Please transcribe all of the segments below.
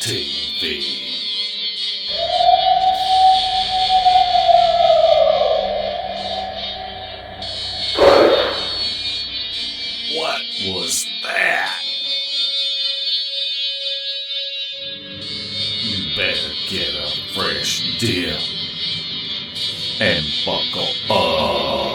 TV. What was that? You better get a fresh dip and buckle up.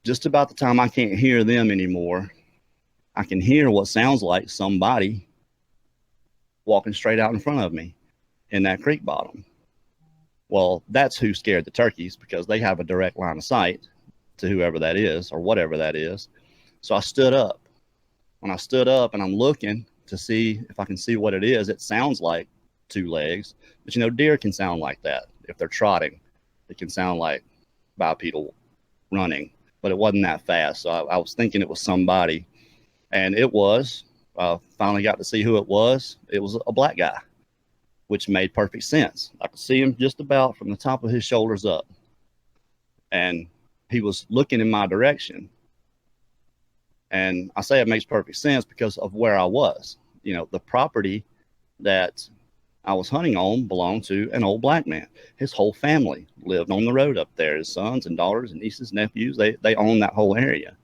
Just about the time I can't hear them anymore, I can hear what sounds like somebody walking straight out in front of me in that creek bottom. Well, that's who scared the turkeys, because they have a direct line of sight to whoever that is or whatever that is. So I stood up. When I stood up and I'm looking to see if I can see what it is, it sounds like two legs. But you know, deer can sound like that. If they're trotting, it can sound like bipedal running, but it wasn't that fast. So I was thinking it was somebody, and it was. Finally got to see who it was. It was a black guy, which made perfect sense. I could see him just about from the top of his shoulders up, and he was looking in my direction. And I say it makes perfect sense because of where I was. You know, the property that I was hunting on belonged to an old black man. His whole family lived on the road up there. His sons and daughters and nieces, nephews, they own that whole area.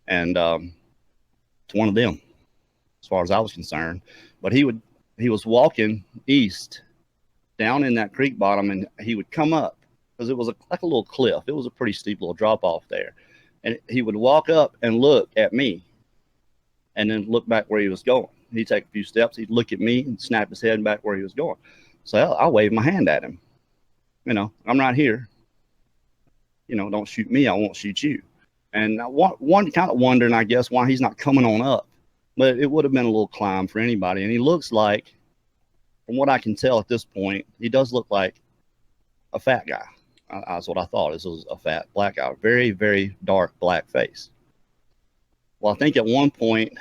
And it's one of them, as far as I was concerned. But he was walking east down in that creek bottom, and he would come up because it was like a little cliff. It was a pretty steep little drop off there. And he would walk up and look at me and then look back where he was going. He'd take a few steps. He'd look at me and snap his head back where he was going. So I waved my hand at him. You know, I'm right here. You know, don't shoot me. I won't shoot you. And one kind of wondering, I guess, why he's not coming on up. But it would have been a little climb for anybody. And he looks like, from what I can tell at this point, he does look like a fat guy. That's what I thought. This was a fat black guy. Very, very dark black face. Well, I think at one point,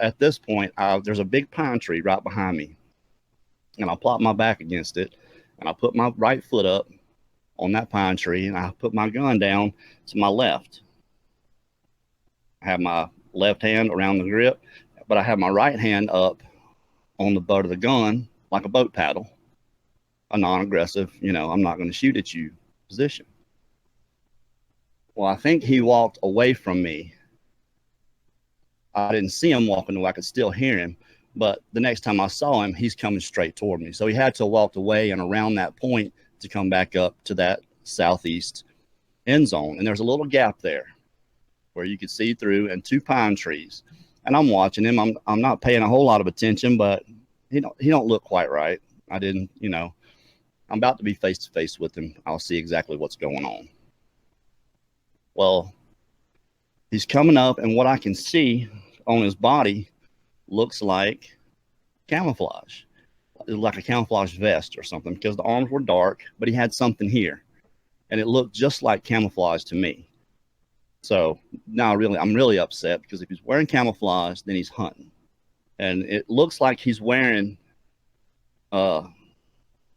at this point, there's a big pine tree right behind me. And I plop my back against it. And I put my right foot up on that pine tree. And I put my gun down to my left. I have my left hand around the grip, but I have my right hand up on the butt of the gun like a boat paddle. A non-aggressive, you know, I'm not going to shoot at you position. Well, I think he walked away from me. I didn't see him walking away. I could still hear him. But the next time I saw him, he's coming straight toward me. So he had to walk away and around that point to come back up to that southeast end zone. And there's a little gap there where you could see through, and two pine trees. And I'm watching him. I'm not paying a whole lot of attention, but he don't look quite right. I didn't, you know. I'm about to be face to face with him. I'll see exactly what's going on. Well, he's coming up, and what I can see on his body looks like camouflage, like a camouflage vest or something, because the arms were dark, but he had something here, and it looked just like camouflage to me. So now I'm really upset, because if he's wearing camouflage, then he's hunting, and it looks like he's wearing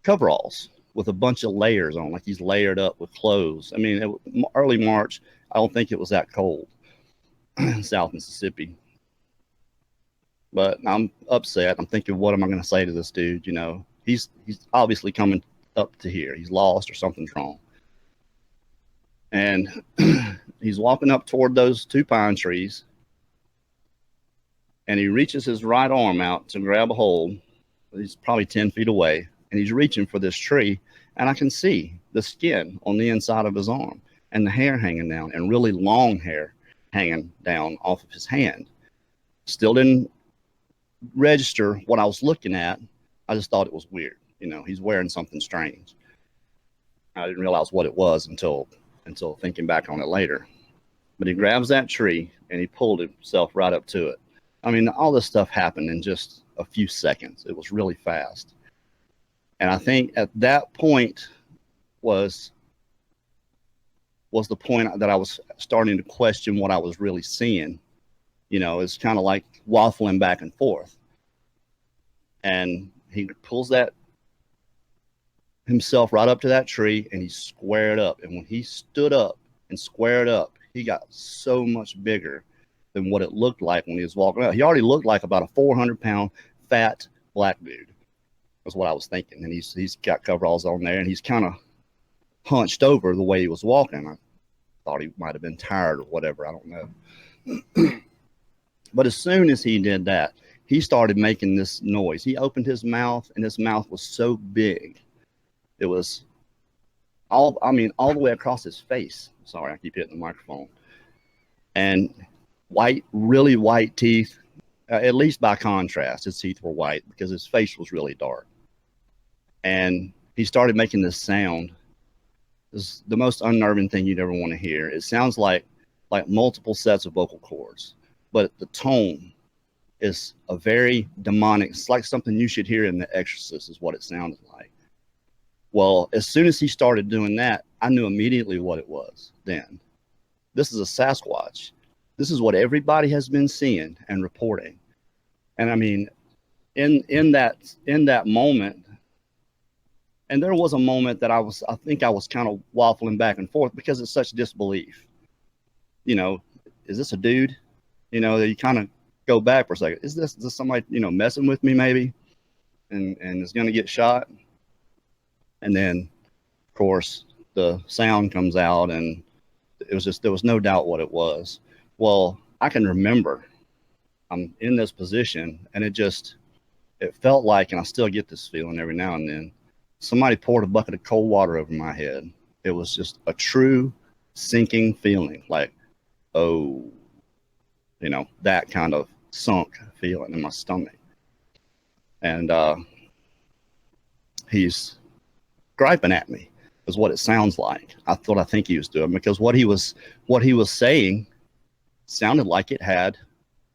coveralls with a bunch of layers on, like he's layered up with clothes. I mean, early March, I don't think it was that cold in South Mississippi. But I'm upset. I'm thinking, what am I going to say to this dude? You know, he's obviously coming up to here. He's lost or something's wrong. And he's walking up toward those two pine trees, and he reaches his right arm out to grab a hold. He's probably 10 feet away. And he's reaching for this tree, and I can see the skin on the inside of his arm and the hair hanging down, and really long hair hanging down off of his hand. Still didn't register what I was looking at. I just thought it was weird. You know, he's wearing something strange. I didn't realize what it was until thinking back on it later. But he grabs that tree, and he pulled himself right up to it. I mean, all this stuff happened in just a few seconds. It was really fast. And I think at that point was the point that I was starting to question what I was really seeing. You know, it's kind of like waffling back and forth. And he pulls that himself right up to that tree and he squared up. And when he stood up and squared up, he got so much bigger than what it looked like when he was walking out. He already looked like about a 400-pound fat black dude. Was what I was thinking. And he's got coveralls on there and he's kind of hunched over the way he was walking. I thought he might have been tired or whatever. I don't know. But as soon as he did that, he started making this noise. He opened his mouth and his mouth was so big. It was all the way across his face. Sorry, I keep hitting the microphone. And white, really white teeth, at least by contrast, his teeth were white because his face was really dark. And he started making this sound. It's the most unnerving thing you'd ever want to hear. It sounds like multiple sets of vocal cords, but the tone is a very demonic. It's like something you should hear in The Exorcist is what it sounded like. Well, as soon as he started doing that, I knew immediately what it was then. This is a Sasquatch. This is what everybody has been seeing and reporting. And I mean, in that moment, and there was a moment that I think I was kind of waffling back and forth because it's such disbelief. You know, is this a dude? You know, you kind of go back for a second. Is this somebody, you know, messing with me maybe and is going to get shot? And then, of course, the sound comes out and there was no doubt what it was. Well, I can remember I'm in this position and it felt like, and I still get this feeling every now and then, somebody poured a bucket of cold water over my head. It was just a true sinking feeling, like, oh, you know, that kind of sunk feeling in my stomach. And he's griping at me is what it sounds like. I think he was doing, because what he was saying sounded like it had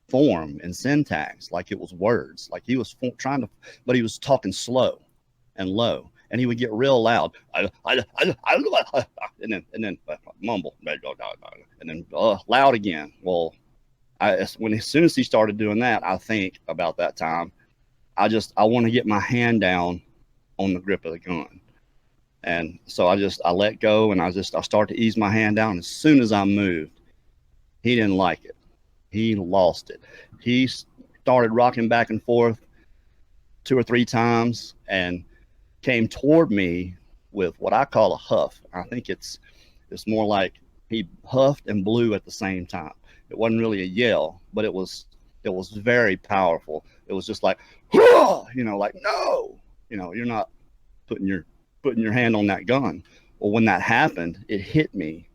form and syntax, like it was words, like he was but he was talking slow and low, and he would get real loud, and then mumble, and then loud again. Well, as soon as he started doing that, I think about that time, I want to get my hand down on the grip of the gun. And so I let go and I start to ease my hand down. As soon as I moved, he didn't like it. He lost it. He started rocking back and forth 2 or 3 times and came toward me with what I call a huff. I think it's more like he huffed and blew at the same time. It wasn't really a yell, but it was very powerful. It was just like, you know, like, no, you know, you're not putting your hand on that gun. Well, when that happened, it hit me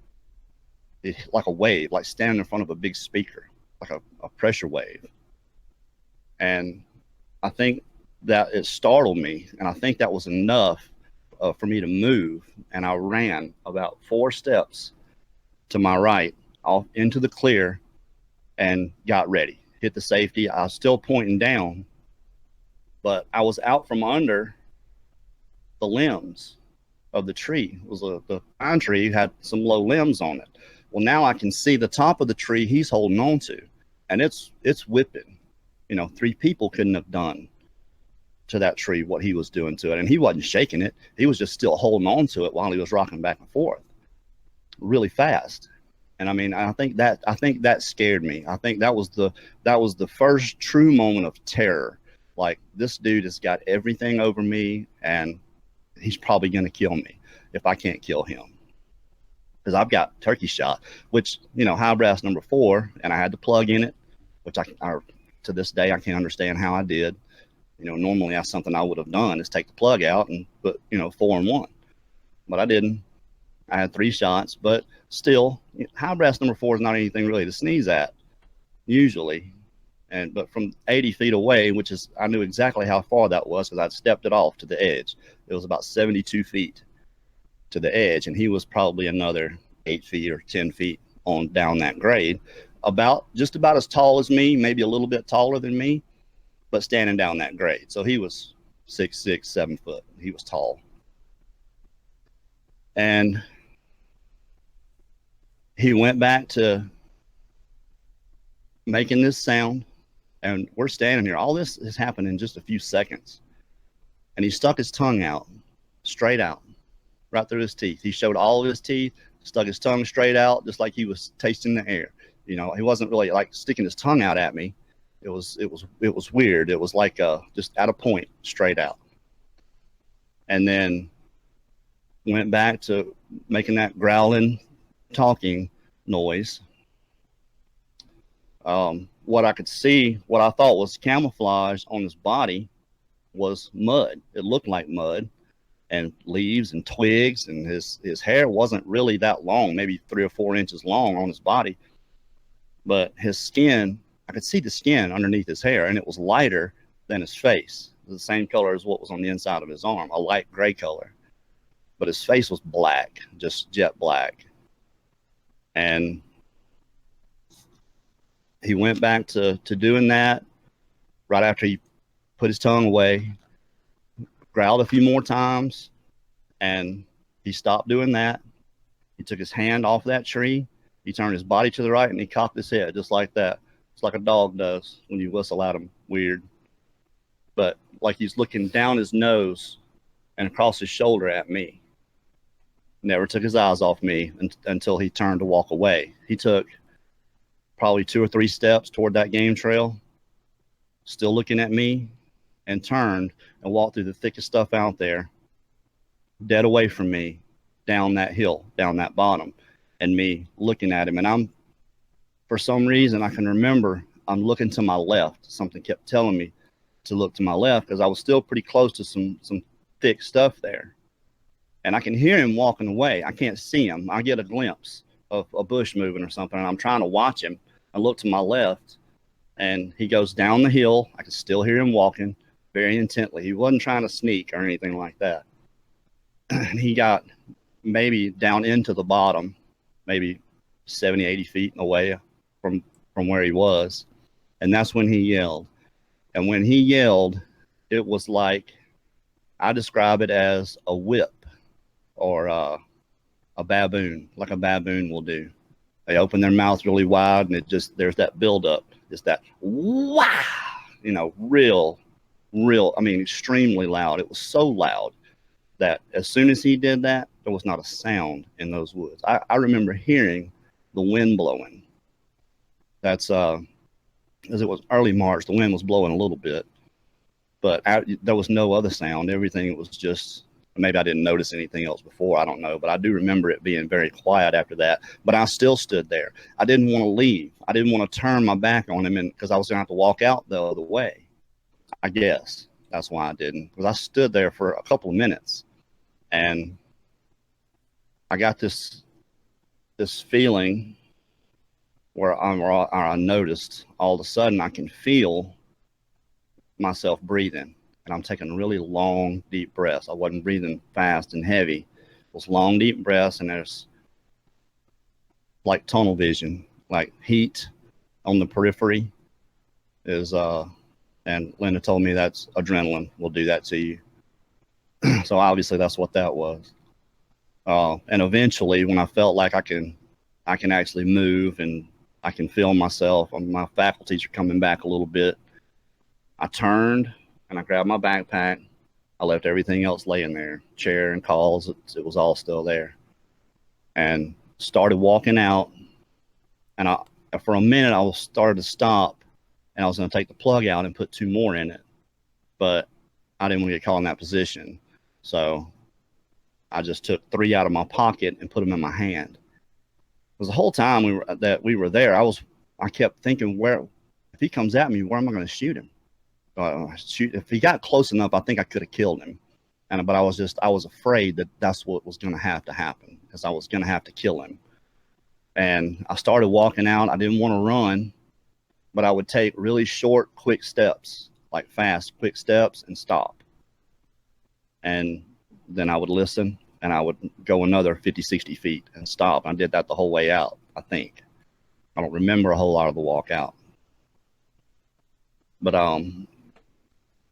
like a wave, like standing in front of a big speaker, like a pressure wave. And I think that it startled me, and I think that was enough for me to move. And I ran about 4 steps to my right off into the clear and got ready, hit the safety. I was still pointing down, but I was out from under the limbs of the tree. It was the pine tree had some low limbs on it. Well, now I can see the top of the tree he's holding on to, and it's whipping. You know, 3 people couldn't have done to that tree what he was doing to it, and he wasn't shaking it. He was just still holding on to it while he was rocking back and forth really fast. And I mean, I think that scared me. I think that was the first true moment of terror. Like, this dude has got everything over me, and he's probably going to kill me if I can't kill him, because I've got turkey shot, which, you know, high brass number 4, and I had the plug in it, which I to this day I can't understand how I did. You know, normally that's something I would have done, is take the plug out and put, you know, 4 in 1, but I didn't. I had 3 shots, but still, high brass number 4 is not anything really to sneeze at usually. But from 80 feet away, which is, I knew exactly how far that was because I'd stepped it off to the edge. It was about 72 feet to the edge, and he was probably another 8 feet or 10 feet on down that grade. just about as tall as me, maybe a little bit taller than me, but standing down that grade. So he was 6'6", 7 foot. He was tall. And he went back to making this sound, and we're standing here. All this has happened in just a few seconds. And he stuck his tongue out, straight out, right through his teeth. He showed all of his teeth, stuck his tongue straight out, just like he was tasting the air. You know, he wasn't really like sticking his tongue out at me. It was weird. It was like just at a point, straight out. And then went back to making that growling, talking noise. What I could see, what I thought was camouflage on his body, was mud. It looked like mud and leaves and twigs, and his hair wasn't really that long, maybe 3 or 4 inches long on his body, but his skin, I could see the skin underneath his hair, and it was lighter than his face. It was the same color as what was on the inside of his arm, a light gray color, but his face was black, just jet black. And he went back to doing that right after he put his tongue away, growled a few more times, and he stopped doing that. He took his hand off that tree. He turned his body to the right, and he cocked his head just like that. It's like a dog does when you whistle at him, weird. But like he's looking down his nose and across his shoulder at me. Never took his eyes off me until he turned to walk away. He took probably 2 or 3 steps toward that game trail, still looking at me, and turned and walked through the thickest stuff out there, dead away from me, down that hill, down that bottom, and me looking at him. And for some reason, I can remember I'm looking to my left. Something kept telling me to look to my left because I was still pretty close to some thick stuff there. And I can hear him walking away. I can't see him. I get a glimpse of a bush moving or something, and I'm trying to watch him. I look to my left, and he goes down the hill. I can still hear him walking very intently. He wasn't trying to sneak or anything like that. He got maybe down into the bottom, maybe 70, 80 feet away from where he was. And that's when he yelled. And when he yelled, it was like, I describe it as a whip or a baboon, like a baboon will do. They open their mouth really wide, and there's that buildup, just that wow, real, I mean, extremely loud. It was so loud that as soon as he did that, there was not a sound in those woods. I remember hearing the wind blowing. That's as it was early March, the wind was blowing a little bit, but there was no other sound. Everything was just, maybe I didn't notice anything else before, I don't know, but I do remember it being very quiet after that. But I still stood there. I didn't want to leave. I didn't want to turn my back on him because I was going to have to walk out the other way. I guess that's why I didn't, because I stood there for a couple of minutes, and I got this feeling where I noticed all of a sudden I can feel myself breathing. And I'm taking really long, deep breaths. I wasn't breathing fast and heavy. It was long, deep breaths, and there's like tunnel vision, like heat on the periphery is, and Linda told me that's adrenaline will do that to you. So obviously that's what that was. And eventually when I felt like I can actually move and I can feel myself, my faculties are coming back a little bit, I turned and I grabbed my backpack. I left everything else laying there, chair and calls. It was all still there, and started walking out. And for a minute, I started to stop, and I was going to take the plug out and put 2 more in it, but I didn't want to get caught in that position. So I just took 3 out of my pocket and put them in my hand. Because the whole time we were there, I kept thinking, if he comes at me, where am I going to shoot him? If he got close enough, I think I could have killed him. But I was afraid that that's what was going to have to happen, because I was going to have to kill him. And I started walking out. I didn't want to run, but I would take really short, quick steps, like fast, quick steps, and stop. And then I would listen, and I would go another 50, 60 feet and stop. I did that the whole way out, I think. I don't remember a whole lot of the walk out. But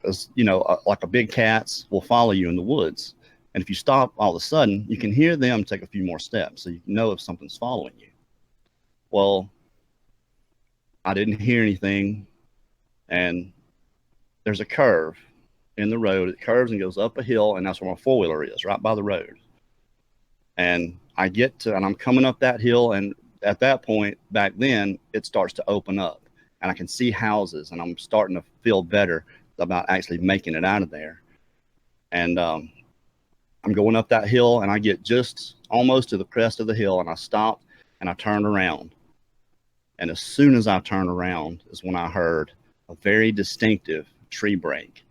as you know, like a big cats will follow you in the woods, and if you stop all of a sudden, you can hear them take a few more steps, so you know if something's following you. Well, I didn't hear anything, and there's a curve in the road. It curves and goes up a hill, and that's where my four-wheeler is, right by the road. And and I'm coming up that hill, and at that point back then, it starts to open up, and I can see houses, and I'm starting to feel better about actually making it out of there. And I'm going up that hill, and I get just almost to the crest of the hill, and I stopped, and I turned around. And as soon as I turned around is when I heard a very distinctive tree break.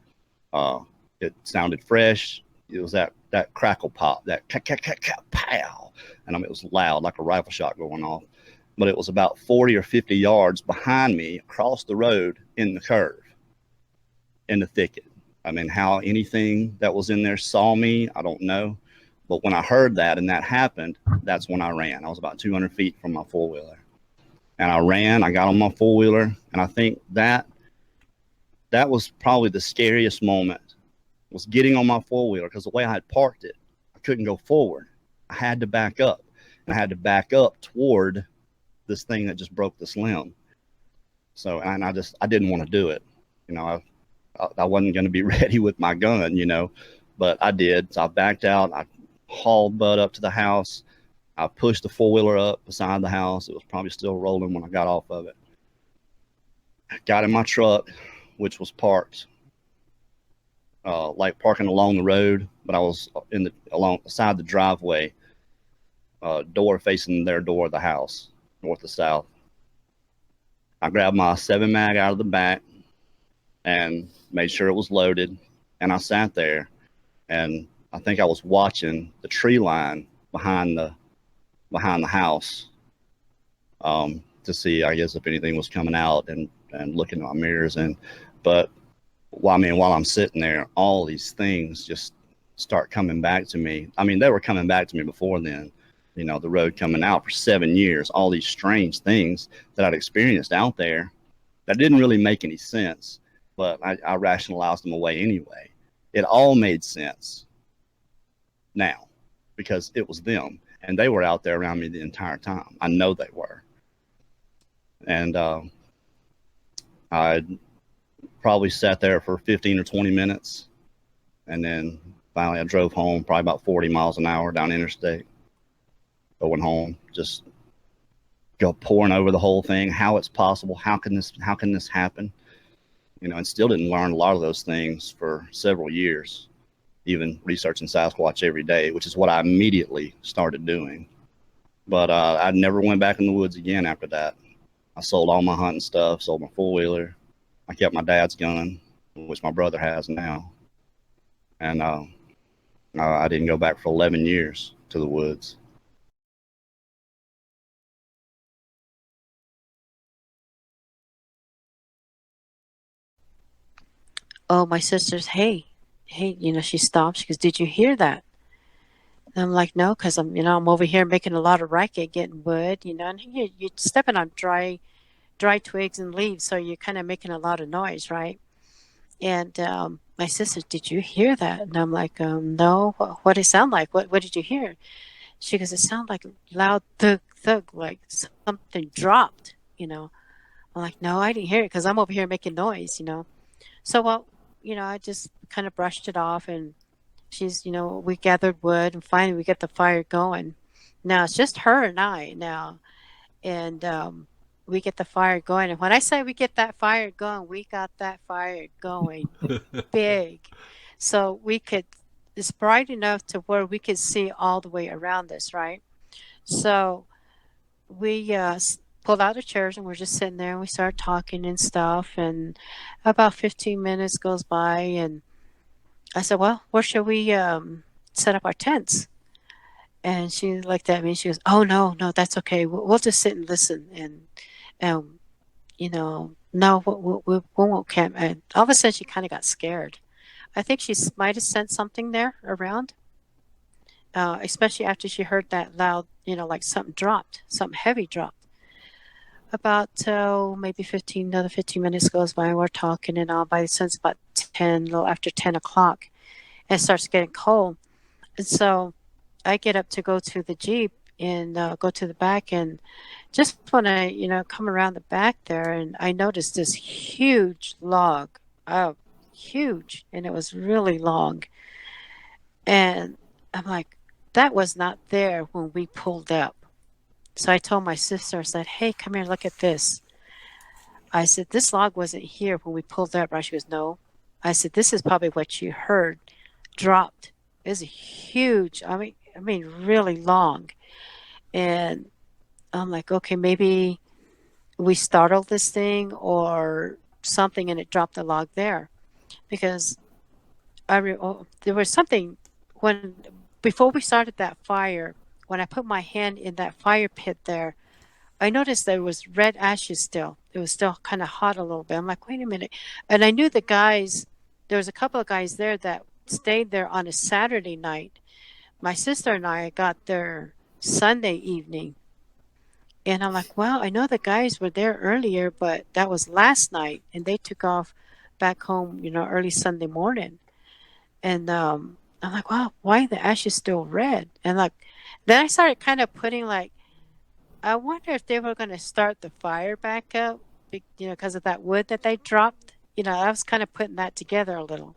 It sounded fresh. It was that crackle pop, that pow. And it was loud, like a rifle shot going off. But it was about 40 or 50 yards behind me across the road in the curve, in the thicket. I mean, how anything that was in there saw me, I don't know. But when I heard that and that happened, that's when I ran. I was about 200 feet from my four-wheeler. And I ran, I got on my four-wheeler, and I think that was probably the scariest moment, was getting on my four-wheeler, because the way I had parked it, I couldn't go forward. I had to back up, and I had to back up toward this thing that just broke this limb. So, and I didn't want to do it. You know, I wasn't going to be ready with my gun, you know, but I did. So I backed out, I hauled Bud up to the house. I pushed the four-wheeler up beside the house. It was probably still rolling when I got off of it. Got in my truck, which was parked, like parking along the road, but I was alongside the driveway, door facing their door of the house, north to south. I grabbed my 7 mag out of the back and made sure it was loaded, and I sat there, and I think I was watching the tree line behind the house, to see, I guess, if anything was coming out, and looking at my mirrors. But while I'm sitting there, all these things just start coming back to me. I mean, they were coming back to me before then, you know, the road coming out for 7 years, all these strange things that I'd experienced out there that didn't really make any sense, but I rationalized them away anyway. It all made sense now because it was them. And they were out there around me the entire time. I know they were. And I probably sat there for 15 or 20 minutes. And then finally I drove home, probably about 40 miles an hour down interstate. Going home, just go pouring over the whole thing, how it's possible, how can this happen? You know, and still didn't learn a lot of those things for several years. Even researching Sasquatch every day, which is what I immediately started doing. But I never went back in the woods again after that. I sold all my hunting stuff, sold my four-wheeler. I kept my dad's gun, which my brother has now. And I didn't go back for 11 years to the woods. Oh, my sister's, hey, you know, she stopped. She goes, did you hear that? And I'm like, no, because I'm over here making a lot of racket, getting wood, and you're stepping on dry twigs and leaves, so you're kind of making a lot of noise, right? And my sister, did you hear that? And I'm like, no. What did it sound like? What did you hear? She goes, it sounded like loud thug thug, like something dropped. I'm like, no, I didn't hear it because I'm over here making noise. So, well, I just kind of brushed it off, and we gathered wood, and finally we get the fire going. Now it's just her and I now, and we get the fire going. And when I say we get that fire going, we got that fire going big. So it's bright enough to where we could see all the way around us, right? So we pulled out the chairs, and we're just sitting there, and we start talking and stuff. And about 15 minutes goes by, and I said, well, where should we set up our tents? And she looked at me, and she goes, oh, no, that's okay. We'll just sit and listen. And no, we won't camp. And all of a sudden, she kind of got scared. I think she might have sensed something there around, especially after she heard that loud, like something heavy dropped. about maybe another 15 minutes goes by, and we're talking and all. By the sun's about 10, a little after 10 o'clock, and it starts getting cold. And so I get up to go to the Jeep and go to the back, and just when I, come around the back there, and I noticed this huge log, huge, and it was really long. And I'm like, that was not there when we pulled up. So I told my sister, I said, hey, come here, look at this. I said, this log wasn't here when we pulled up. Right? She goes, no. I said, this is probably what you heard dropped. It's huge. I mean, really long. And I'm like, okay, maybe we startled this thing or something, and it dropped the log there. Because there was something before we started that fire, when I put my hand in that fire pit there, I noticed there was red ashes still. It was still kind of hot a little bit. I'm like, wait a minute. And I knew there was a couple of guys there that stayed there on a Saturday night. My sister and I got there Sunday evening. And I'm like, well, I know the guys were there earlier, but that was last night. And they took off back home, early Sunday morning. And I'm like, wow, why are the ashes still red? And then I started kind of putting I wonder if they were going to start the fire back up, because of that wood that they dropped. I was kind of putting that together a little.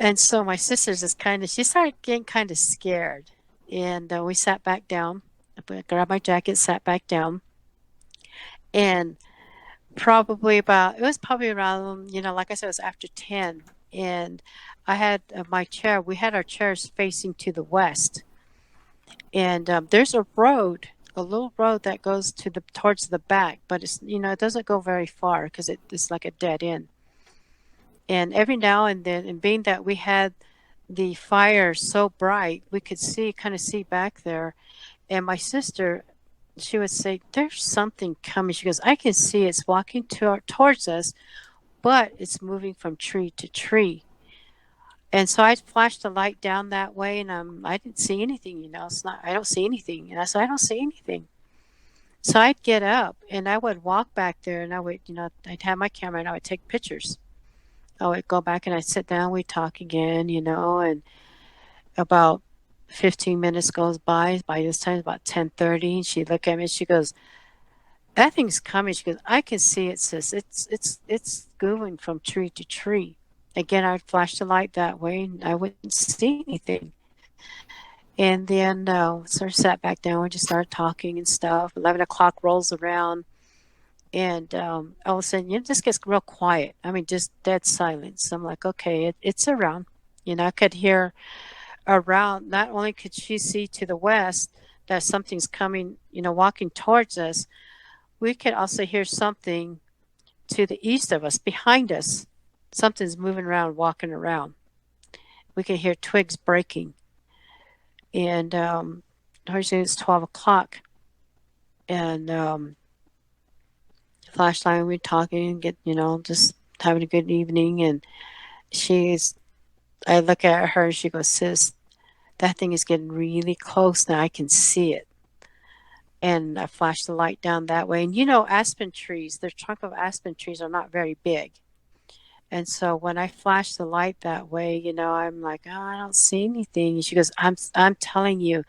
And so my sister's she started getting kind of scared. And we sat back down. I grabbed my jacket, sat back down. And it was probably around, like I said, it was after 10. And I had we had our chairs facing to the west. And there's a little road that goes towards the back, but it's, it doesn't go very far because it's like a dead end. And every now and then, and being that we had the fire so bright, we could kind of see back there. And my sister, she would say, there's something coming. She goes, I can see it's walking towards us, but it's moving from tree to tree. And so I flashed the light down that way, and I didn't see anything, I don't see anything. And I said, I don't see anything. So I'd get up and I would walk back there, and I would, I'd have my camera and I would take pictures. I would go back and I'd sit down, we'd talk again, and about 15 minutes goes by. By this time, it's about 10:30, and she'd look at me and she goes, that thing's coming. She goes, I can see it, sis. It's going from tree to tree. Again, I'd flash the light that way, and I wouldn't see anything. And then sort of sat back down. We just started talking and stuff. 11 o'clock rolls around, and all of a sudden, it just gets real quiet. I mean, just dead silence. I'm like, okay, it's around. I could hear around. Not only could she see to the west that something's coming, walking towards us, we could also hear something to the east of us, behind us. Something's moving around, walking around. We could hear twigs breaking. And originally it's 12 o'clock. And flashlight, we're talking and get, just having a good evening. And I look at her and she goes, sis, that thing is getting really close now. I can see it. And I flashed the light down that way. And aspen trees, the trunk of aspen trees are not very big. And so when I flashed the light that way, I'm like, oh, I don't see anything. And she goes, I'm telling you,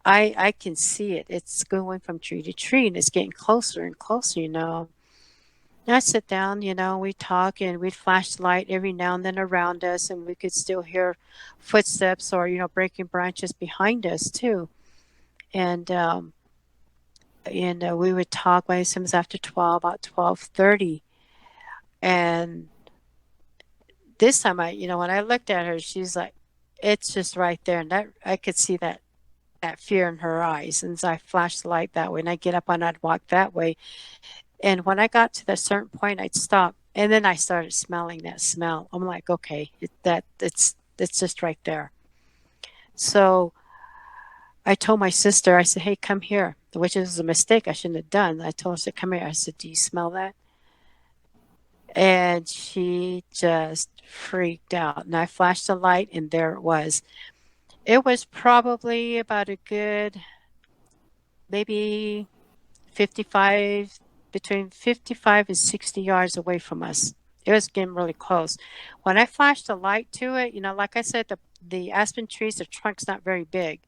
I can see it. It's going from tree to tree, and it's getting closer and closer, And I sit down, we talk, and we'd flash the light every now and then around us, and we could still hear footsteps or, breaking branches behind us too. And we would talk by it was after 12, about 12:30. And this time when I looked at her, she's like, it's just right there. And that I could see that fear in her eyes. And so I flashed the light that way, and I'd get up and I'd walk that way. And when I got to that certain point, I'd stop. And then I started smelling that smell. I'm like, okay, it's just right there. So I told my sister, I said, hey, come here, which is a mistake I shouldn't have done. I told her, I said, come here. I said, do you smell that? And she just freaked out. And I flashed the light, and there it was. It was probably about a good, maybe 55, between 55 and 60 yards away from us. It was getting really close. When I flashed the light to it, like I said, the aspen trees, the trunk's not very big.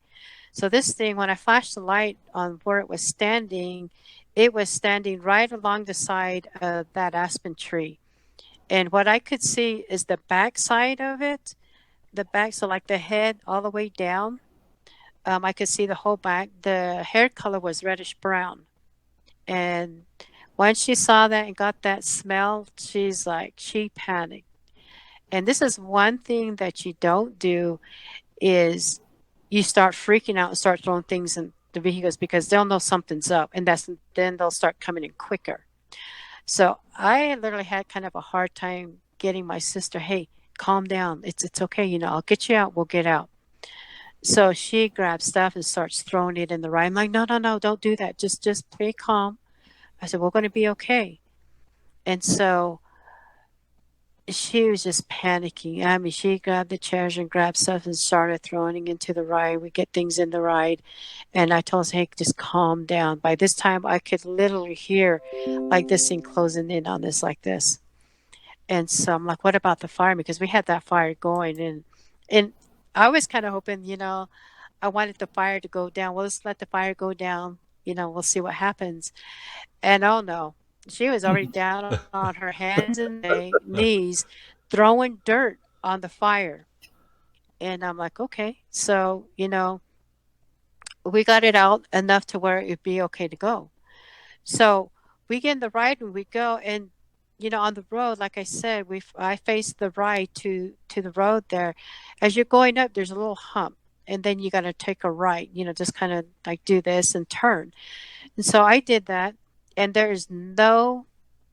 So this thing, when I flashed the light on where it was standing right along the side of that aspen tree. And what I could see is the back side of it, so like the head all the way down. I could see the whole back. The hair color was reddish brown. And once she saw that and got that smell, she panicked. And this is one thing that you don't do is you start freaking out and start throwing things in the vehicles because they'll know something's up, and then they'll start coming in quicker. So I literally had kind of a hard time getting my sister, hey, calm down. It's okay, I'll get you out, we'll get out. So she grabs stuff and starts throwing it in the ride. I'm like, no, don't do that. Just play calm. I said, we're going to be okay. And so she was just panicking. I mean, she grabbed the chairs and grabbed stuff and started throwing it into the ride. We get things in the ride. And I told her, hey, just calm down. By this time, I could literally hear like this thing closing in on us like this. And so I'm like, what about the fire? Because we had that fire going. And I was kind of hoping, I wanted the fire to go down. Well, let's let the fire go down. We'll see what happens. And oh no, she was already down on her hands and knees throwing dirt on the fire. And I'm like, okay. So, we got it out enough to where it'd be okay to go. So we get in the ride and we go. And, on the road, like I said, I faced the ride to the road there. As you're going up, there's a little hump. And then you got to take a right, just kind of like do this and turn. And so I did that. And there's no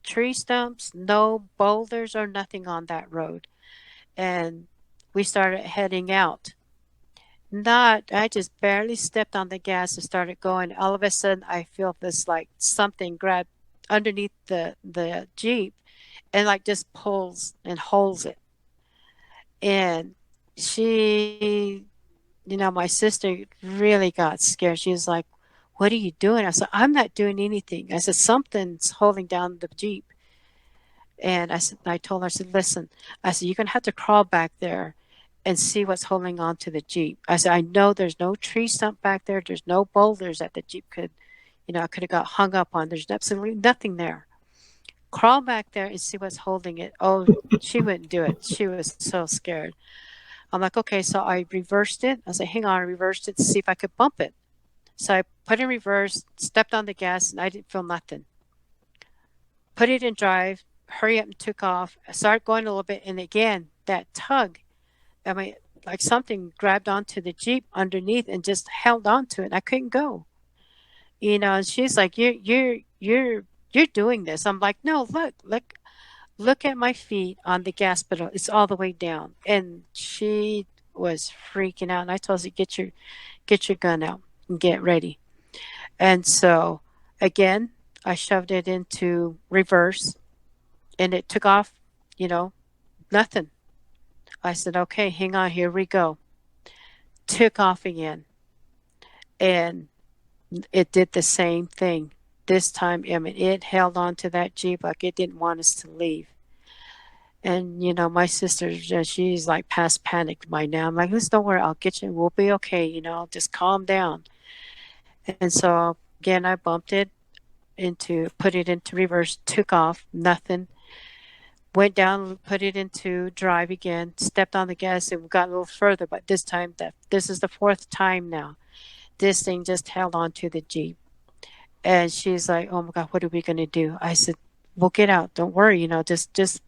tree stumps, no boulders or nothing on that road. And we started heading out. I just barely stepped on the gas and started going. All of a sudden, I feel this like something grab underneath the Jeep and like just pulls and holds it. And she, my sister really got scared. She was like, what are you doing? I said, I'm not doing anything. I said, something's holding down the Jeep. And I told her, I said, listen, I said, you're going to have to crawl back there and see what's holding on to the Jeep. I said, I know there's no tree stump back there. There's no boulders that the Jeep could have got hung up on. There's absolutely nothing there. Crawl back there and see what's holding it. Oh, she wouldn't do it. She was so scared. I'm like, okay, so I reversed it. I said, hang on, I reversed it to see if I could bump it. So I put it in reverse, stepped on the gas, and I didn't feel nothing. Put it in drive, hurry up and took off. I started going a little bit, and again, that tug, I mean, like something grabbed onto the Jeep underneath and just held onto it. I couldn't go. And she's like, you're doing this. I'm like, no, look at my feet on the gas pedal. It's all the way down. And she was freaking out. And I told her, get your gun out and get ready. And so again, I shoved it into reverse and it took off, nothing. I said, okay, hang on, here we go. Took off again. And it did the same thing. This time, I mean, it held on to that Jeep like it didn't want us to leave. And, my sister, she's like past panicked by now. I'm like, listen, don't worry, I'll get you. We'll be okay, just calm down. And so, again, I bumped it put it into reverse, took off, nothing. Went down, put it into drive again, stepped on the gas, and we got a little further. But this time, this is the fourth time now. This thing just held on to the Jeep. And she's like, oh my God, what are we going to do? I said, we'll get out. Don't worry, just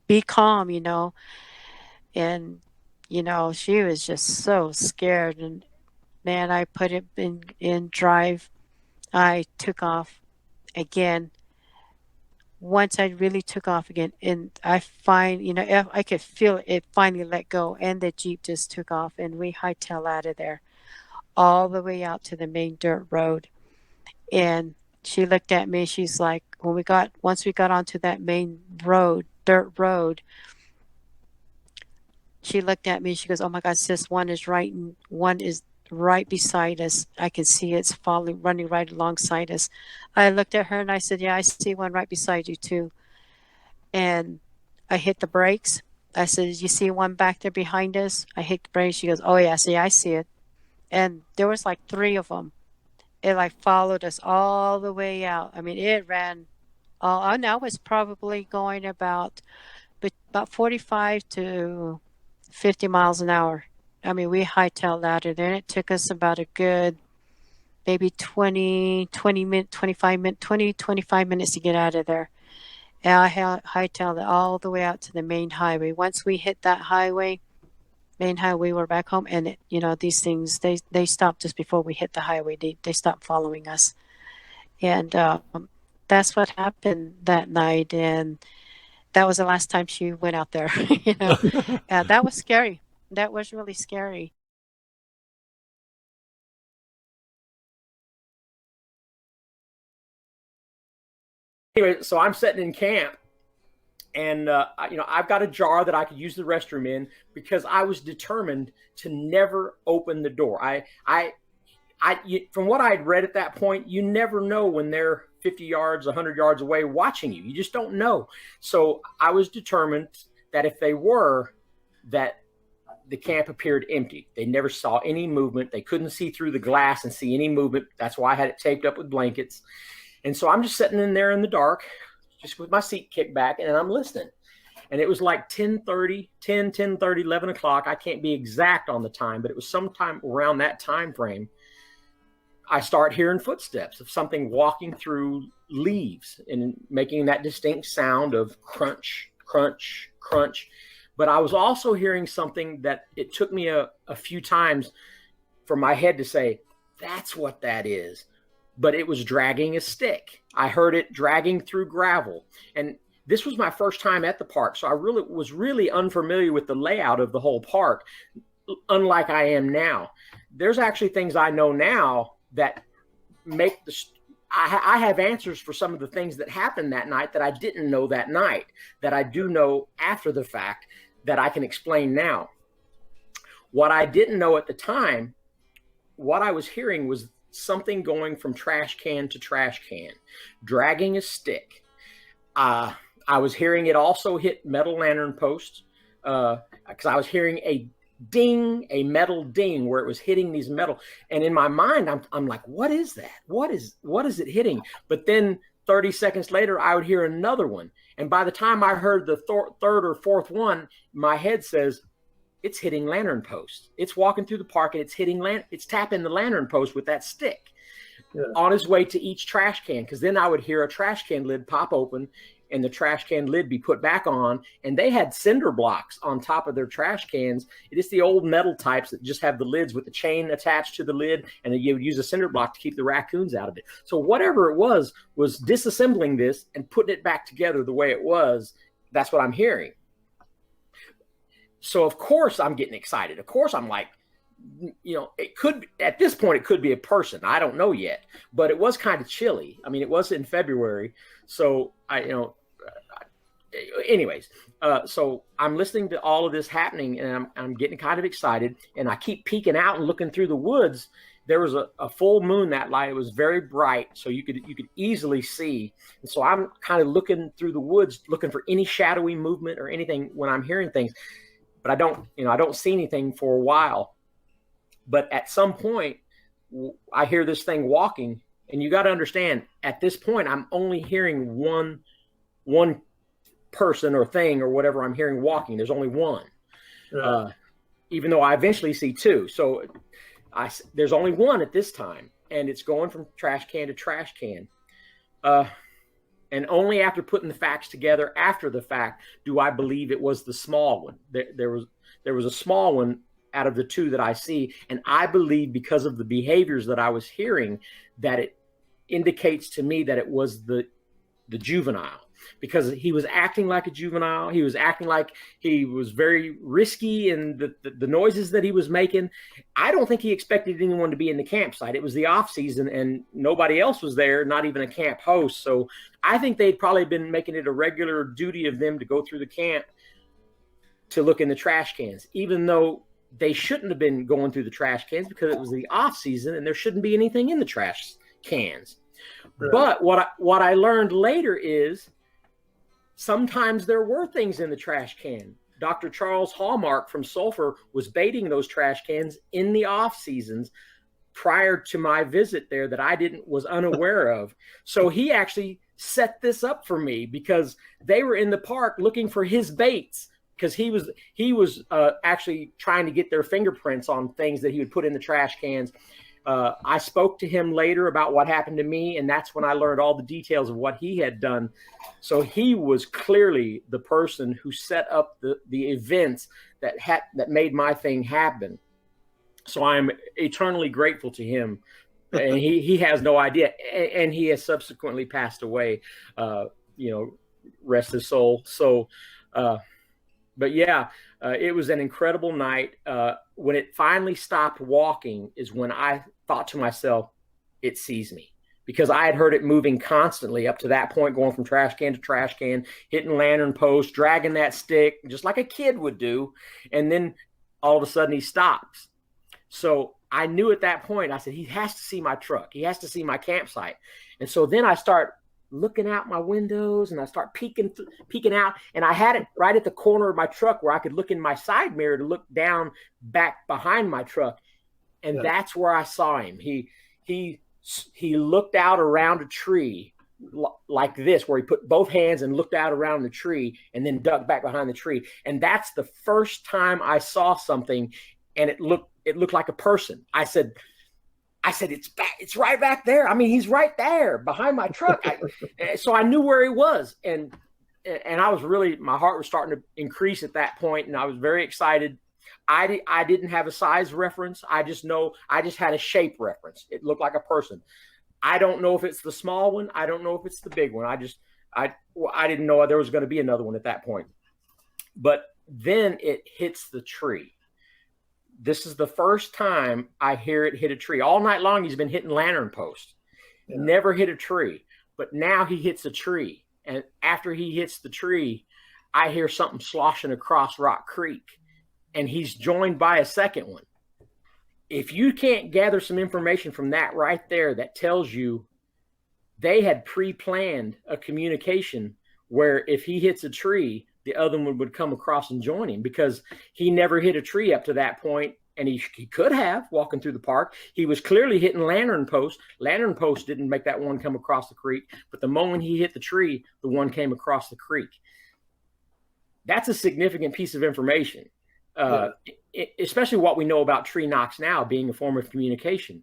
be calm, And, she was just so scared. And man, I put it in drive. I took off again. Once I really took off again, and I could feel it finally let go, and the Jeep just took off, and we hightail out of there, all the way out to the main dirt road. And she looked at me. She's like, once we got onto that main road, dirt road, she looked at me. She goes, "Oh my God, sis, one is right beside us. I can see it's falling, running right alongside us. I looked at her and I said, "Yeah, I see one right beside you too." And I hit the brakes. I said, "You see one back there behind us?" I hit the brakes. She goes, "Oh yeah, see, I see it." And there was like three of them. It like followed us all the way out. I mean, it ran. I know it was probably going about 45 to 50 miles an hour. I mean, we hightailed out of there, and it took us about a good maybe 20 minutes, 25 minutes to get out of there. And I hightailed it all the way out to the main highway. Once we hit that main highway, we were back home, and these things, they stopped us before we hit the highway. They stopped following us, and that's what happened that night. And that was the last time she went out there. That was scary. That was really scary. Anyway, so I'm sitting in camp, and I've got a jar that I could use the restroom in because I was determined to never open the door. From what I had read at that point, you never know when they're 50 yards, 100 yards away watching you. You just don't know. So I was determined that if they were, that the camp appeared empty. They never saw any movement. They couldn't see through the glass and see any movement. That's why I had it taped up with blankets. And so I'm just sitting in there in the dark, just with my seat kicked back, and I'm listening. And it was like 10:30, 11 o'clock. I can't be exact on the time, but it was sometime around that time frame. I start hearing footsteps of something walking through leaves and making that distinct sound of crunch, crunch, crunch. But I was also hearing something that it took me a few times for my head to say, that's what that is. But it was dragging a stick. I heard it dragging through gravel. And this was my first time at the park, so I was really unfamiliar with the layout of the whole park, unlike I am now. There's actually things I know now that make I have answers for some of the things that happened that night that I didn't know that night, that I do know after the fact, that I can explain now. What I didn't know at the time, what I was hearing was something going from trash can to trash can, dragging a stick. I was hearing it also hit metal lantern posts, because I was hearing a ding, a metal ding where it was hitting these metal. And in my mind, I'm like, what is that? What is it hitting? But then 30 seconds later, I would hear another one. And by the time I heard the third or fourth one, my head says, it's hitting lantern posts. It's walking through the park and it's tapping the lantern post with that stick on its way to each trash can. Because then I would hear a trash can lid pop open and the trash can lid be put back on. And they had cinder blocks on top of their trash cans. It is the old metal types that just have the lids with the chain attached to the lid. And then you would use a cinder block to keep the raccoons out of it. So whatever it was disassembling this and putting it back together the way it was. That's what I'm hearing. So of course I'm getting excited. Of course I'm like, it could, at this point, it could be a person. I don't know yet, but it was kind of chilly. I mean, it was in February. So anyways, so I'm listening to all of this happening and I'm getting kind of excited, and I keep peeking out and looking through the woods. There was a full moon that night. It was very bright, so you could easily see. And so I'm kind of looking through the woods, looking for any shadowy movement or anything when I'm hearing things. But I don't see anything for a while. But at some point, I hear this thing walking, and you got to understand, at this point, I'm only hearing one person or thing or whatever I'm hearing walking. There's only one, even though I eventually see two. So there's only one at this time, and it's going from trash can to trash can. And only after putting the facts together after the fact do I believe it was the small one. There was a small one out of the two that I see. And I believe because of the behaviors that I was hearing, that it indicates to me that it was the juvenile, because he was acting like a juvenile. He was acting like he was very risky in the noises that he was making. I don't think he expected anyone to be in the campsite. It was the off season and nobody else was there, not even a camp host. So I think they'd probably been making it a regular duty of them to go through the camp to look in the trash cans, even though they shouldn't have been going through the trash cans because it was the off season and there shouldn't be anything in the trash cans. Right. But what I learned later is sometimes there were things in the trash can. Dr. Charles Hallmark from Sulphur was baiting those trash cans in the off seasons prior to my visit there that I was unaware of. So he actually set this up for me because they were in the park looking for his baits, because he was actually trying to get their fingerprints on things that he would put in the trash cans. I spoke to him later about what happened to me, and that's when I learned all the details of what he had done. So he was clearly the person who set up the events that made my thing happen. So I'm eternally grateful to him, and he has no idea. And he has subsequently passed away, rest his soul. So, but yeah, it was an incredible night. When it finally stopped walking is when I thought to myself, it sees me, because I had heard it moving constantly up to that point, going from trash can to trash can, hitting lantern posts, dragging that stick, just like a kid would do. And then all of a sudden he stops. So I knew at that point, I said, he has to see my truck. He has to see my campsite. And so then I start looking out my windows and I start peeking out, and I had it right at the corner of my truck where I could look in my side mirror to look down back behind my truck. And that's where I saw him. He looked out around a tree like this, where he put both hands and looked out around the tree and then ducked back behind the tree. And that's the first time I saw something, and it looked like a person. I said, it's right back there. I mean, he's right there behind my truck. So I knew where he was. And I was really, my heart was starting to increase at that point, and I was very excited. I didn't have a size reference. I just had a shape reference. It looked like a person. I don't know if it's the small one. I don't know if it's the big one. I didn't know there was going to be another one at that point. But then it hits the tree. This is the first time I hear it hit a tree. All night long, he's been hitting lantern posts. Yeah. Never hit a tree. But now he hits a tree. And after he hits the tree, I hear something sloshing across Rock Creek. And he's joined by a second one. If you can't gather some information from that right there, that tells you they had pre-planned a communication where if he hits a tree, the other one would come across and join him, because he never hit a tree up to that point, and he could have walking through the park. He was clearly hitting lantern posts. Lantern posts didn't make that one come across the creek, but the moment he hit the tree, the one came across the creek. That's a significant piece of information, especially what we know about tree knocks now being a form of communication.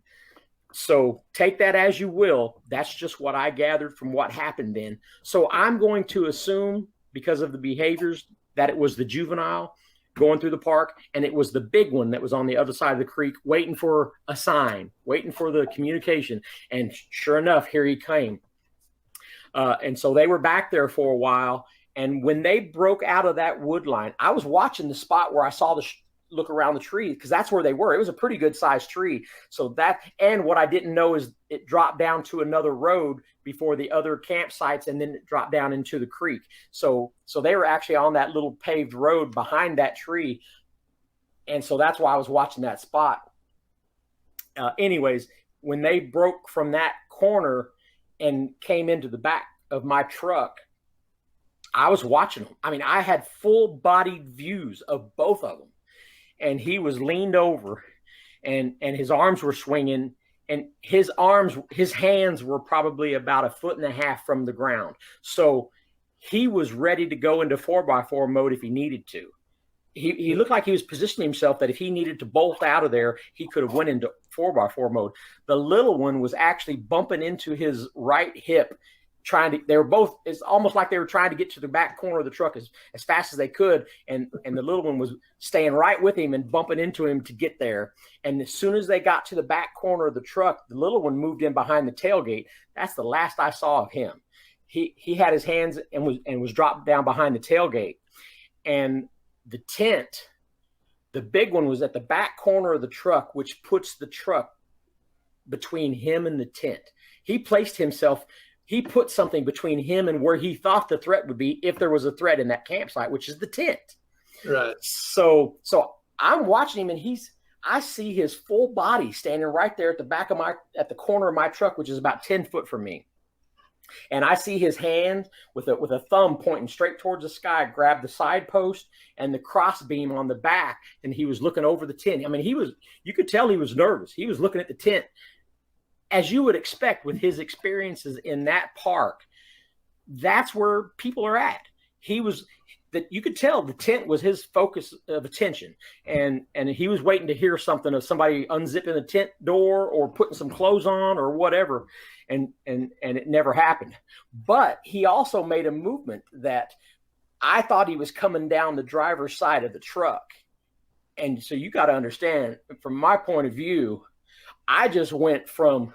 So take that as you will. That's just what I gathered from what happened then. So I'm going to assume, because of the behaviors, that it was the juvenile going through the park, and it was the big one that was on the other side of the creek waiting for a sign, waiting for the communication. And sure enough, here he came. And so they were back there for a while. And when they broke out of that wood line, I was watching the spot where I saw the look around the tree, because that's where they were. It was a pretty good sized tree. So that, and what I didn't know is it dropped down to another road before the other campsites, and then it dropped down into the creek. So they were actually on that little paved road behind that tree. And so that's why I was watching that spot. Anyways, when they broke from that corner and came into the back of my truck, I was watching them. I mean, I had full bodied views of both of them. And he was leaned over, and his arms were swinging, and his hands were probably about 1.5 feet from the ground. So he was ready to go into 4x4 mode if he needed to. He looked like he was positioning himself that if he needed to bolt out of there, he could have went into 4x4 mode. The little one was actually bumping into his right hip, they were both, it's almost like they were trying to get to the back corner of the truck as fast as they could. And the little one was staying right with him and bumping into him to get there. And as soon as they got to the back corner of the truck, the little one moved in behind the tailgate. That's the last I saw of him. He had his hands and was dropped down behind the tailgate. And the tent, the big one, was at the back corner of the truck, which puts the truck between him and the tent. He put something between him and where he thought the threat would be, if there was a threat in that campsite, which is the tent. Right. So I'm watching him, and I see his full body standing right there at the corner of my truck, which is about 10 foot from me. And I see his hand with a thumb pointing straight towards the sky, grab the side post and the cross beam on the back. And he was looking over the tent. I mean, you could tell he was nervous. He was looking at the tent, as you would expect with his experiences in that park. That's where people are at. You could tell the tent was his focus of attention, and he was waiting to hear something of somebody unzipping the tent door or putting some clothes on or whatever. And it never happened. But he also made a movement that I thought he was coming down the driver's side of the truck. And so you got to understand, from my point of view, I just went from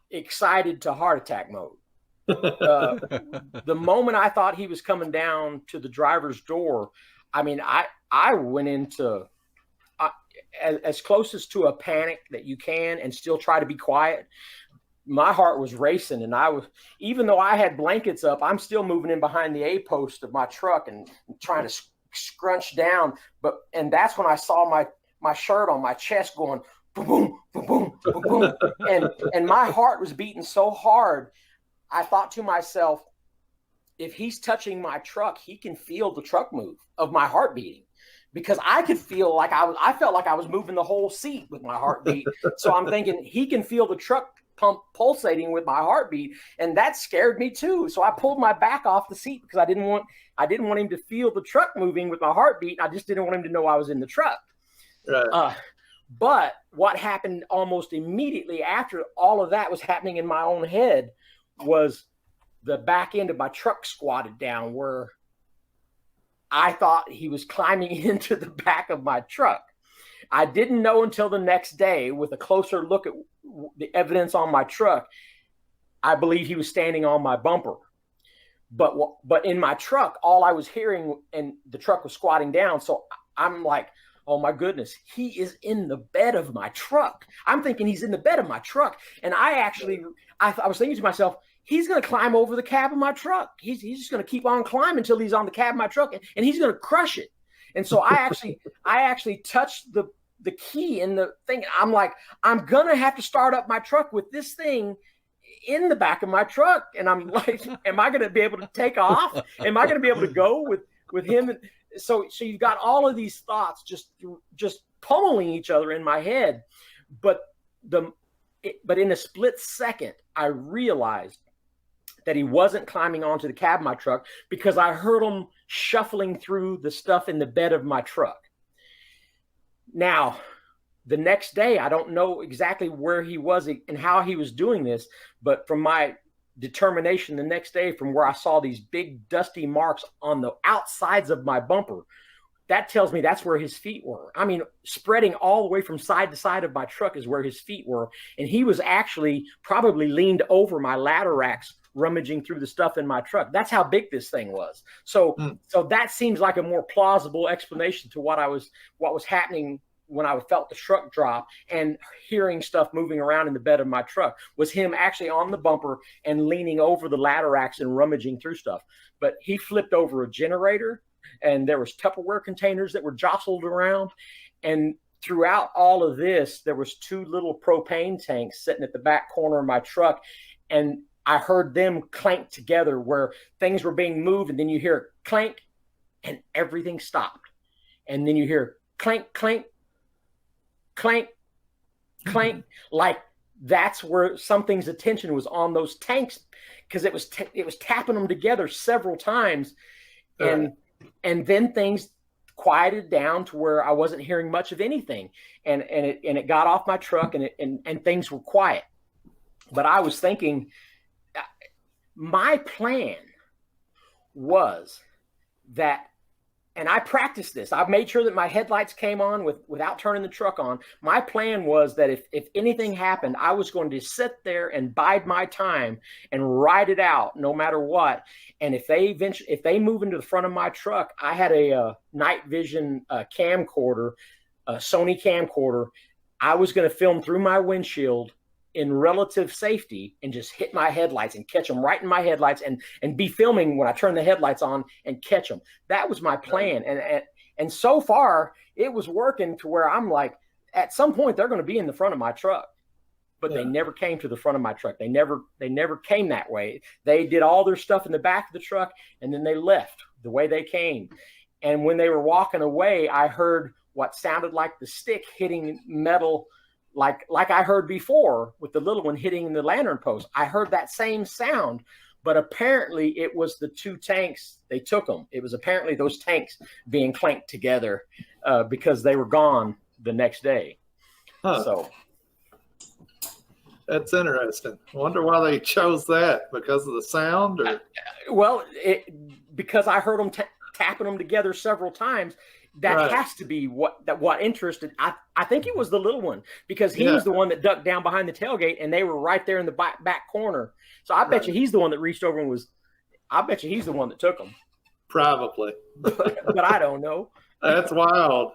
excited to heart attack mode. The moment I thought he was coming down to the driver's door, I mean, I went into as close as to a panic that you can and still try to be quiet. My heart was racing, and even though I had blankets up, I'm still moving in behind the A post of my truck and trying to scrunch down. And that's when I saw my shirt on my chest going boom, boom, boom, boom, boom, boom. And my heart was beating so hard. I thought to myself, if he's touching my truck, he can feel the truck move of my heart beating, because I could feel like I felt like I was moving the whole seat with my heartbeat. So I'm thinking he can feel the truck pump pulsating with my heartbeat, and that scared me too. So I pulled my back off the seat because I didn't want him to feel the truck moving with my heartbeat. I just didn't want him to know I was in the truck. Right. But what happened almost immediately after all of that was happening in my own head was the back end of my truck squatted down, where I thought he was climbing into the back of my truck. I didn't know until the next day, with a closer look at the evidence on my truck, I believe he was standing on my bumper. But in my truck, all I was hearing, and the truck was squatting down. So I'm like, oh my goodness, he is in the bed of my truck. I'm thinking he's in the bed of my truck. And I was thinking to myself, he's going to climb over the cab of my truck. He's just going to keep on climbing until he's on the cab of my truck, and he's going to crush it. And so I actually touched the key in the thing. I'm like, I'm going to have to start up my truck with this thing in the back of my truck. And I'm like, am I going to be able to take off? Am I going to be able to go with him? So you've got all of these thoughts just pummeling each other in my head. But in a split second, I realized that he wasn't climbing onto the cab of my truck, because I heard him shuffling through the stuff in the bed of my truck. Now, the next day, I don't know exactly where he was and how he was doing this, but from my determination the next day, from where I saw these big dusty marks on the outsides of my bumper, that tells me that's where his feet were. I mean, spreading all the way from side to side of my truck is where his feet were. And he was actually probably leaned over my ladder racks, rummaging through the stuff in my truck. That's how big this thing was. So that seems like a more plausible explanation to what was happening when I felt the truck drop and hearing stuff moving around in the bed of my truck, was him actually on the bumper and leaning over the ladder racks and rummaging through stuff. But he flipped over a generator, and there was Tupperware containers that were jostled around. And throughout all of this, there was 2 little propane tanks sitting at the back corner of my truck. And I heard them clank together, where things were being moved, and then you hear clank, and everything stopped. And then you hear clank, clank, clank, clank. Like that's where something's attention was on those tanks, because it was tapping them together several times. And then things quieted down to where I wasn't hearing much of anything. And it got off my truck, and things were quiet. But I was thinking, my plan was that, and I practiced this, I've made sure that my headlights came on without turning the truck on. My plan was that if anything happened, I was going to sit there and bide my time and ride it out no matter what. And if they move into the front of my truck, I had a night vision camcorder, a Sony camcorder. I was going to film through my windshield in relative safety and just hit my headlights and catch them right in my headlights, and be filming when I turn the headlights on and catch them. That was my plan. And so far, it was working to where I'm like, at some point, they're going to be in the front of my truck. But they never came to the front of my truck. They never came that way. They did all their stuff in the back of the truck, and then they left the way they came. And when they were walking away, I heard what sounded like the stick hitting metal, like I heard before with the little one hitting the lantern post. I heard that same sound, but apparently it was the two tanks. They took them. It was apparently those tanks being clanked together because they were gone the next day. So. That's interesting. I wonder why they chose that, because of the sound, or? Well, because I heard them tapping them together several times. That has to be what interested. I think it was the little one, because he was the one that ducked down behind the tailgate, and they were right there in the back corner. So I bet you he's the one that reached over and was. I bet you he's the one that took them. Probably, but I don't know. That's wild.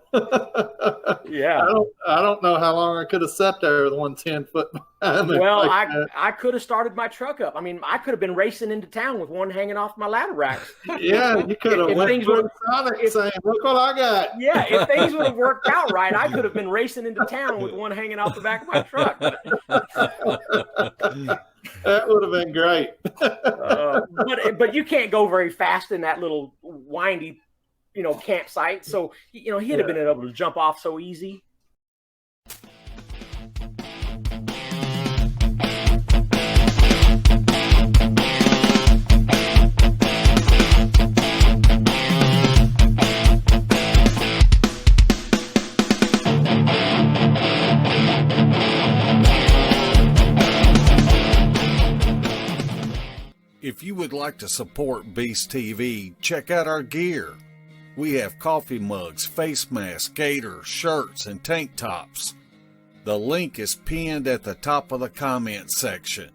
Yeah. I don't know how long I could have sat there with 110 foot behind me. Well, I could have started my truck up. I mean, I could have been racing into town with one hanging off my ladder racks. Yeah, you could have went through Sonic saying, "Look what I got." Yeah, if things would have worked out right, I could have been racing into town with one hanging off the back of my truck. That would have been great. But you can't go very fast in that little windy, campsite. So, he'd have been able to jump off so easy. If you would like to support Beast TV, check out our gear. We have coffee mugs, face masks, gaiters, shirts, and tank tops. The link is pinned at the top of the comment section.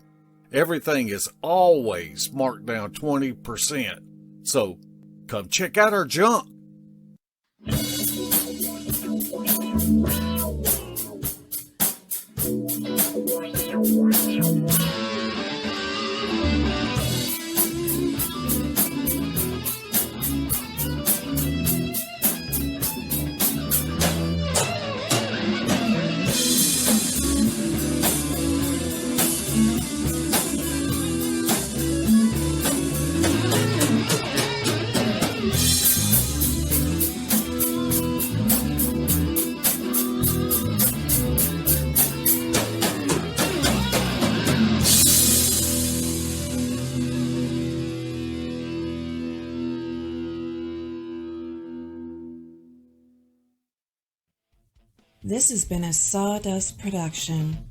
Everything is always marked down 20%. So come check out our junk. This has been a Sawdust production.